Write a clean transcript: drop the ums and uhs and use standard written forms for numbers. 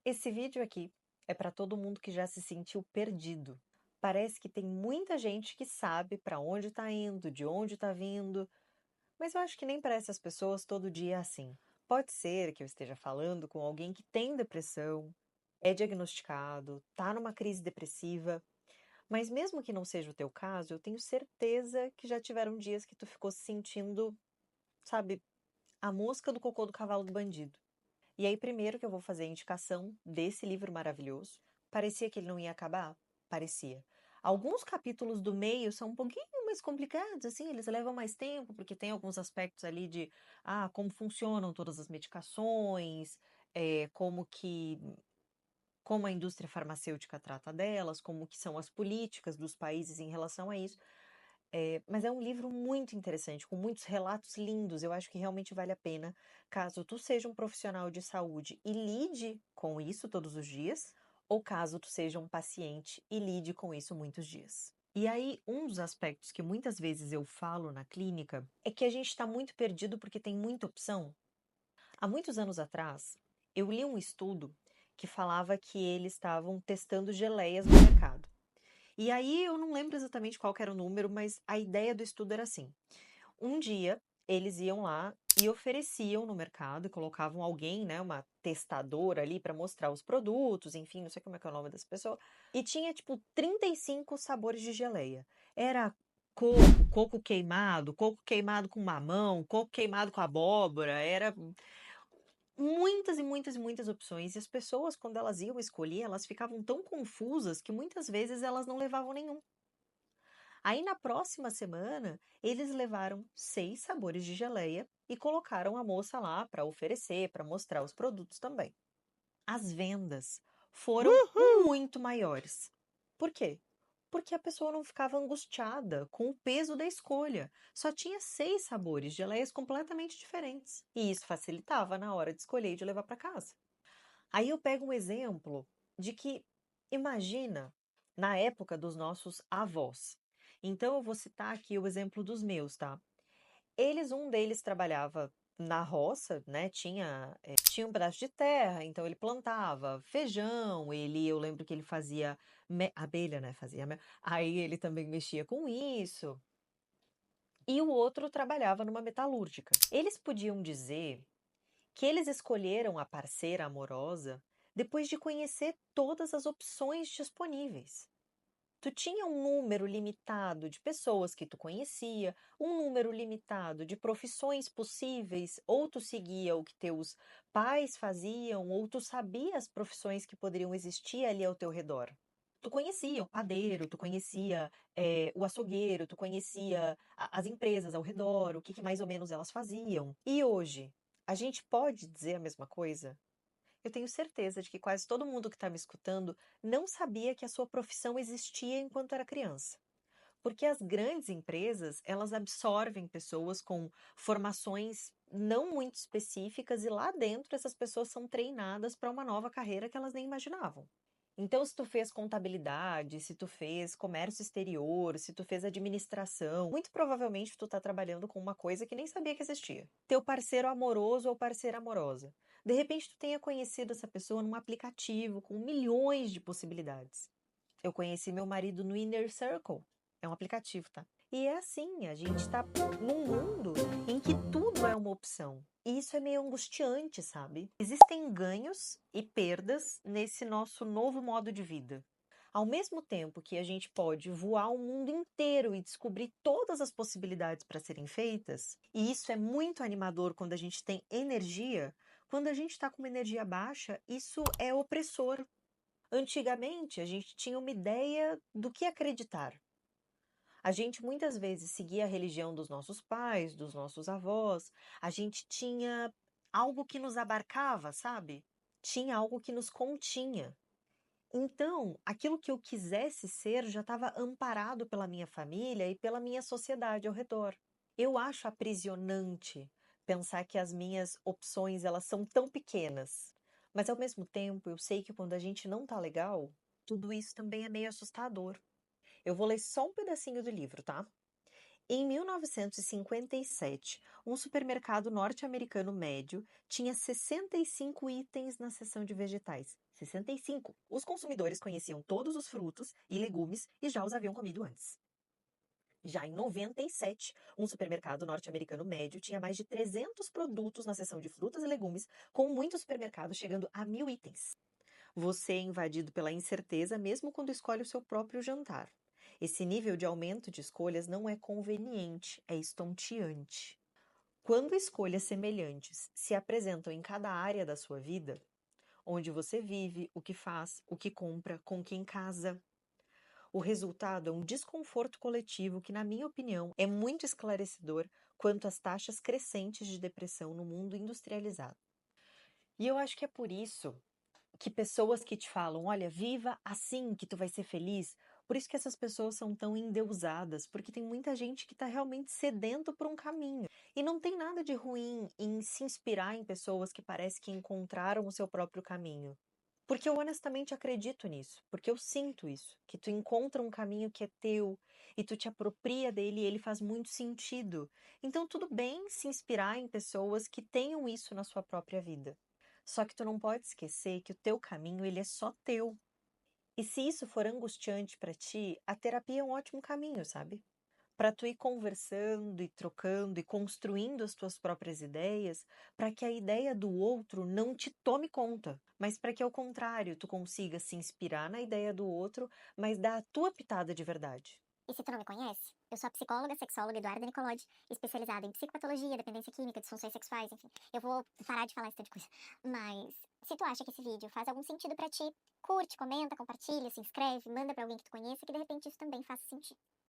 Esse vídeo aqui é para todo mundo que já se sentiu perdido. Parece que tem muita gente que sabe para onde está indo, de onde está vindo, mas eu acho que nem para essas pessoas todo dia é assim. Pode ser que eu esteja falando com alguém que tem depressão, é diagnosticado, está numa crise depressiva, mas mesmo que não seja o teu caso, eu tenho certeza que já tiveram dias que tu ficou se sentindo, sabe, a mosca do cocô do cavalo do bandido. E aí, primeiro que eu vou fazer a indicação desse livro maravilhoso. Parecia que ele não ia acabar? Parecia. Alguns capítulos do meio são um pouquinho mais complicados, assim, eles levam mais tempo, porque tem alguns aspectos ali de, como funcionam todas as medicações, como a indústria farmacêutica trata delas, como que são as políticas dos países em relação a isso. Mas é um livro muito interessante, com muitos relatos lindos. Eu acho que realmente vale a pena, caso tu seja um profissional de saúde e lide com isso todos os dias, ou caso tu seja um paciente e lide com isso muitos dias. E aí, um dos aspectos que muitas vezes eu falo na clínica é que a gente está muito perdido porque tem muita opção. Há muitos anos atrás, eu li um estudo que falava que eles estavam testando geleias no mercado. E aí eu não lembro exatamente qual que era o número, mas a ideia do estudo era assim: um dia eles iam lá e ofereciam no mercado, e colocavam alguém, né, uma testadora ali para mostrar os produtos, enfim, não sei como é que é o nome dessa pessoa, e tinha tipo 35 sabores de geleia. Era coco queimado com mamão, coco queimado com abóbora, era muitas e muitas e muitas opções, e as pessoas, quando elas iam escolher, elas ficavam tão confusas que muitas vezes elas não levavam nenhum. Aí na próxima semana, eles levaram 6 sabores de geleia e colocaram a moça lá para oferecer, para mostrar os produtos também. As vendas foram muito maiores. Por quê? Porque a pessoa não ficava angustiada com o peso da escolha. Só tinha 6 sabores, geleias completamente diferentes. E isso facilitava na hora de escolher e de levar para casa. Aí eu pego um exemplo de que, imagina, na época dos nossos avós. Então eu vou citar aqui o exemplo dos meus, tá? Um deles trabalhava na roça, né? Tinha um pedaço de terra, então ele plantava feijão, eu lembro que ele fazia abelha, né? Fazia mel. Aí ele também mexia com isso. E o outro trabalhava numa metalúrgica. Eles podiam dizer que eles escolheram a parceira amorosa depois de conhecer todas as opções disponíveis. Tu tinha um número limitado de pessoas que tu conhecia, um número limitado de profissões possíveis, ou tu seguia o que teus pais faziam, ou tu sabia as profissões que poderiam existir ali ao teu redor. Tu conhecia o padeiro, tu conhecia o açougueiro, tu conhecia as empresas ao redor, o que mais ou menos elas faziam. E hoje, a gente pode dizer a mesma coisa? Eu tenho certeza de que quase todo mundo que está me escutando não sabia que a sua profissão existia enquanto era criança. Porque as grandes empresas, elas absorvem pessoas com formações não muito específicas e lá dentro essas pessoas são treinadas para uma nova carreira que elas nem imaginavam. Então, se tu fez contabilidade, se tu fez comércio exterior, se tu fez administração, muito provavelmente tu tá trabalhando com uma coisa que nem sabia que existia. Teu parceiro amoroso ou parceira amorosa. De repente, tu tenha conhecido essa pessoa num aplicativo com milhões de possibilidades. Eu conheci meu marido no Inner Circle. É um aplicativo, tá? E é assim, a gente tá num mundo em que tudo é uma opção. E isso é meio angustiante, sabe? Existem ganhos e perdas nesse nosso novo modo de vida. Ao mesmo tempo que a gente pode voar o mundo inteiro e descobrir todas as possibilidades para serem feitas, e isso é muito animador quando a gente tem energia, quando a gente está com uma energia baixa, isso é opressor. Antigamente, a gente tinha uma ideia do que acreditar. A gente muitas vezes seguia a religião dos nossos pais, dos nossos avós. A gente tinha algo que nos abarcava, sabe? Tinha algo que nos continha. Então, aquilo que eu quisesse ser já estava amparado pela minha família e pela minha sociedade ao redor. Eu acho aprisionante pensar que as minhas opções elas são tão pequenas. Mas ao mesmo tempo, eu sei que quando a gente não tá legal, tudo isso também é meio assustador. Eu vou ler só um pedacinho do livro, tá? Em 1957, um supermercado norte-americano médio tinha 65 itens na seção de vegetais. 65! Os consumidores conheciam todos os frutos e legumes e já os haviam comido antes. Já em 97, um supermercado norte-americano médio tinha mais de 300 produtos na seção de frutas e legumes, com muitos supermercados chegando a 1.000 itens. Você é invadido pela incerteza mesmo quando escolhe o seu próprio jantar. Esse nível de aumento de escolhas não é conveniente, é estonteante. Quando escolhas semelhantes se apresentam em cada área da sua vida, onde você vive, o que faz, o que compra, com quem casa, o resultado é um desconforto coletivo que, na minha opinião, é muito esclarecedor quanto às taxas crescentes de depressão no mundo industrializado. E eu acho que é por isso que pessoas que te falam, olha, viva assim que tu vai ser feliz, por isso que essas pessoas são tão endeusadas, porque tem muita gente que está realmente sedento por um caminho. E não tem nada de ruim em se inspirar em pessoas que parece que encontraram o seu próprio caminho. Porque eu honestamente acredito nisso, porque eu sinto isso, que tu encontra um caminho que é teu e tu te apropria dele e ele faz muito sentido. Então tudo bem se inspirar em pessoas que tenham isso na sua própria vida. Só que tu não pode esquecer que o teu caminho ele é só teu. E se isso for angustiante pra ti, a terapia é um ótimo caminho, sabe? Para tu ir conversando e trocando e construindo as tuas próprias ideias, para que a ideia do outro não te tome conta, mas para que ao contrário, tu consiga se inspirar na ideia do outro, mas dar a tua pitada de verdade. E se tu não me conhece, eu sou a psicóloga, sexóloga Eduarda Nicolodi, especializada em psicopatologia, dependência química, disfunções sexuais, enfim. Eu vou parar de falar esse tipo de coisa. Mas, se tu acha que esse vídeo faz algum sentido pra ti, curte, comenta, compartilha, se inscreve, manda pra alguém que tu conheça, que de repente isso também faça sentido.